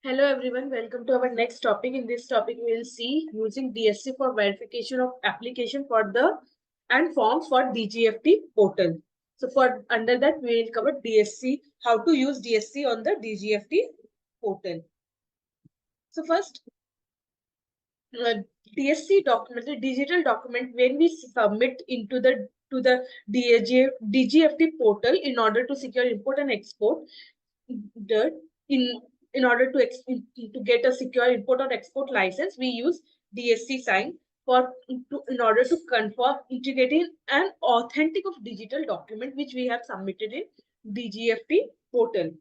Hello everyone, welcome to our next topic. In this topic, we will see using DSC for verification of application for the and forms for DGFT portal. So for under that, we will cover DSC, how to use DSC on the DGFT portal. So first, DSC document, the digital document, when we submit into the to the DGFT portal in order to secure import and export, the in order to get a secure import or export license, we use DSC sign in order to confirm integrating an authentic of digital document which we have submitted in DGFT portal.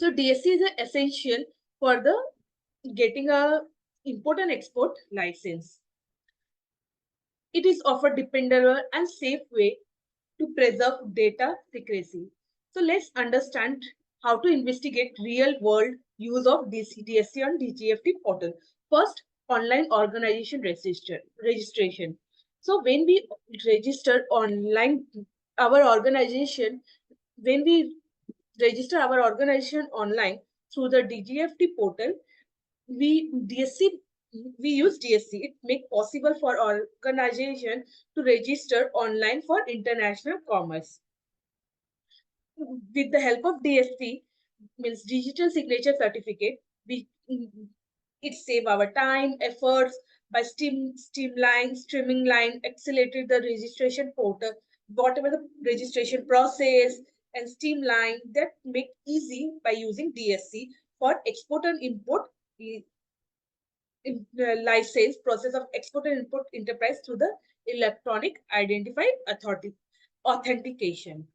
So DSC is essential for the getting a import and export license. It is offered dependable and safe way to preserve data secrecy. So let's understand how to investigate real world use of DSC on DGFT portal. First, online organization registration. So when we register online our organization, when we register our organization online through the DGFT portal, we DSC we use DSC. It make possible for organization to register online for international commerce. With the help of DSC, means digital signature certificate, we it save our time, efforts by streamline, accelerated the registration portal, whatever the registration process and streamline that make easy by using DSC for export and import license process of export and import enterprise through the electronic identified authority authentication.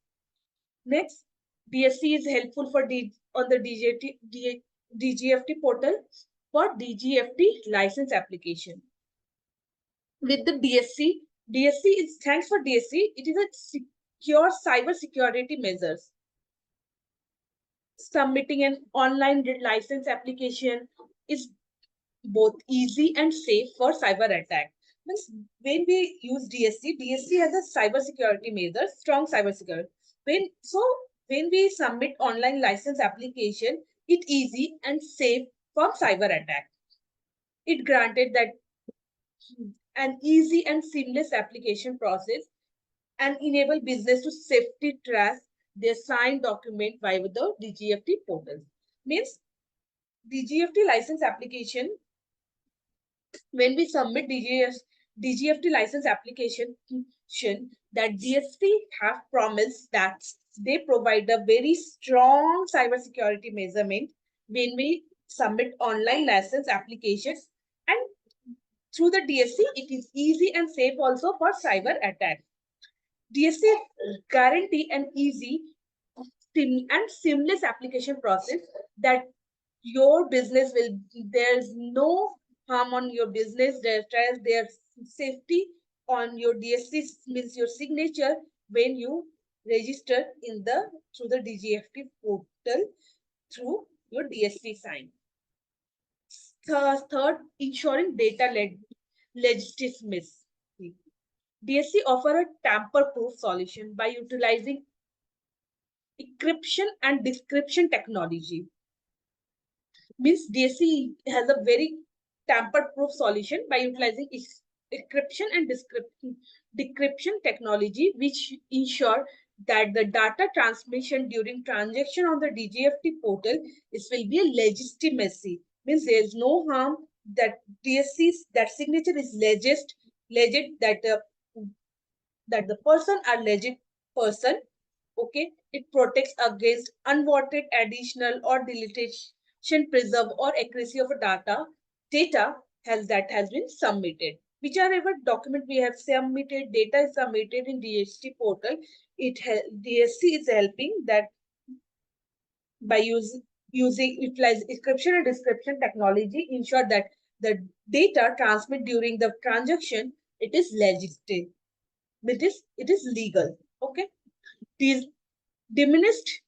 Next, DSC is helpful for on the DGFT portal for DGFT license application. With the DSC is thanks for DSC. It is a secure cyber security measures. Submitting an online license application is both easy and safe for cyber attack. Means when we use DSC has a cyber security measures, strong cyber security. When we submit online license application, it easy and safe from cyber attack. It granted that an easy and seamless application process and enable business to safety track their signed document via the DGFT portal. Means DGFT license application, when we submit DGFT license application, that DSC have promised that they provide a very strong cybersecurity measurement when we submit online license applications, and through the DSC, it is easy and safe also for cyber attack. DSC guarantee an easy and seamless application process that your business will, there's no harm on your business, there's safety on your DSC, means your signature when you register in the through the DGFT portal through your DSC sign. Third, ensuring data legitimacy. DSC offer a tamper-proof solution by utilizing encryption and decryption technology. Means DSC has a very tamper-proof solution by utilizing encryption and decryption technology, which ensure that the data transmission during transaction on the DGFT portal will be a legitimacy. Means there is no harm, that DSC's that signature is legit that the person are legit person. Okay, it protects against unwanted additional or deletion, preserve or accuracy of a data has been submitted. Whichever document we have submitted, data is submitted in DSC portal, DSC is helping that by using utilize encryption and decryption technology, ensure that the data transmit during the transaction, it is legitimate. It is legal. Okay. These diminished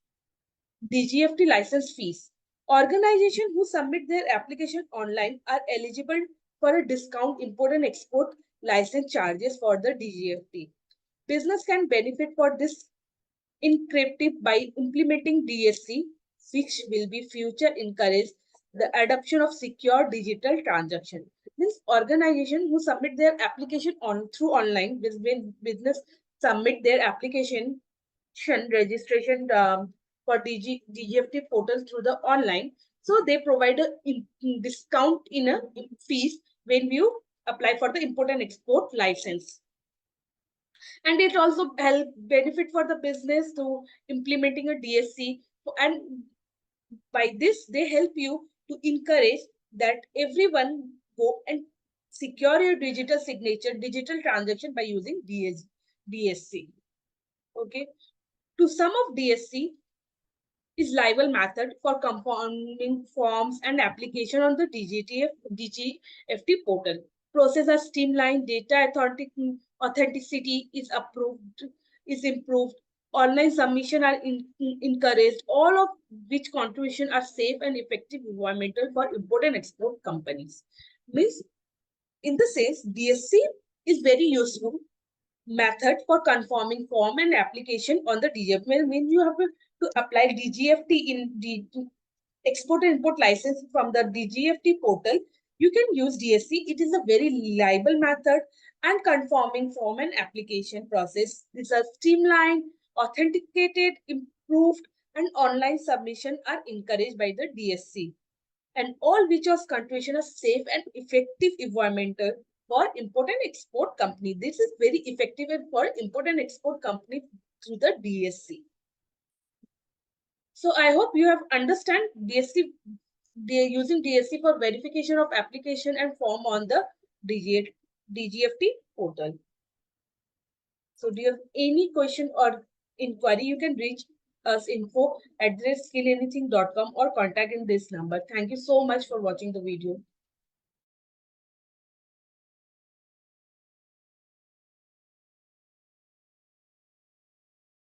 DGFT license fees. Organizations who submit their application online are eligible for a discount import and export license charges for the DGFT. Business can benefit for this encryptive by implementing DSC which will be future encourage the adoption of secure digital transaction. Means organization who submit their application on through online, when business submit their application registration for DGFT portal through the online. So they provide a discount in a fees when you apply for the import and export license. And it also help benefit for the business to implementing a DSC. And by this, they help you to encourage that everyone go and secure your digital signature, digital transaction by using DSC. Okay. To sum of DSC, is liable method for conforming forms and application on the DGFT portal. Process are streamlined, data authenticity is approved, is improved, online submission are encouraged, all of which contribution are safe and effective environmental for import and export companies. Means, in the sense, DSC is very useful method for conforming form and application on the DGFT. Means you have to apply DGFT in the export and import license from the DGFT portal. You can use DSC. It is a very reliable method and conforming form and application process. These are streamlined, authenticated, improved, and online submission are encouraged by the DSC. And all which was contribution of safe and effective environmental for import and export company. This is very effective for import and export company through the DSC. So I hope you have understand DSC. They are using DSC for verification of application and form on the DGFT portal. So do you have any question or inquiry? You can reach us info@skillanything.com or contact in this number. Thank you so much for watching the video.